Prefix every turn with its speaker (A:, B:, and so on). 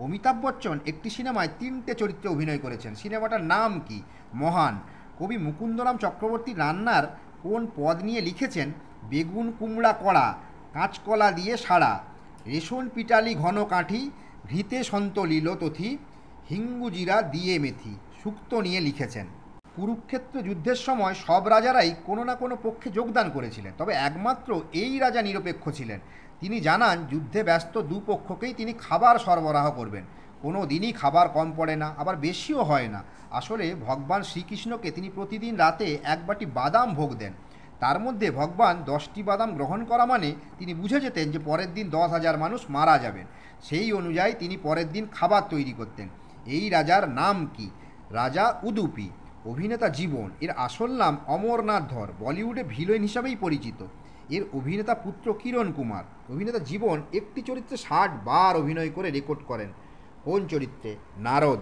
A: অমিতাভ বচ্চন একটি সিনেমায় 3টে চরিত্রে অভিনয় করেছেন। সিনেমাটার নাম কি? মহান। কবি মুকুন্দরাম চক্রবর্তী রান্নার কোন পদ নিয়ে লিখেছেন? বেগুন কুমড়া কড়া, কাঁচকলা দিয়ে সাড়া, রেশন পিটালি ঘন কাঠি, ঘৃতে সন্তলিল তথি, হিঙ্গু জিরা দিয়ে মেথি সুক্ত নিয়ে লিখেছেন। কুরুক্ষেত্র যুদ্ধের সময় সব রাজারাই কোনো না কোনো পক্ষে যোগদান করেছিলেন, তবে একমাত্র এই রাজা নিরপেক্ষ ছিলেন। তিনি জানান যুদ্ধে ব্যস্ত দুপক্ষকেই তিনি খাবার সরবরাহ করবেন। কোনো দিনই খাবার কম পড়ে না, আবার বেশিও হয় না। আসলে ভগবান শ্রীকৃষ্ণকে তিনি প্রতিদিন রাতে এক বাটি বাদাম ভোগ দেন। তার মধ্যে ভগবান 10টি বাদাম গ্রহণ করা মানে তিনি বুঝে যেতেন যে পরের দিন 10,000 মানুষ মারা যাবেন। সেই অনুযায়ী তিনি পরের দিন খাবার তৈরি করতেন। এই রাজার নাম কি? রাজা উদুপি। অভিনেতা জীবন, এর আসল নাম অমরনাথ ধর, বলিউডে ভিলেন হিসাবেই পরিচিত। এর অভিনেতা পুত্র কিরণ কুমার। অভিনেতা জীবন একটি চরিত্রে 60 বার অভিনয় করে রেকর্ড করেন। কোন চরিত্রে? নারদ।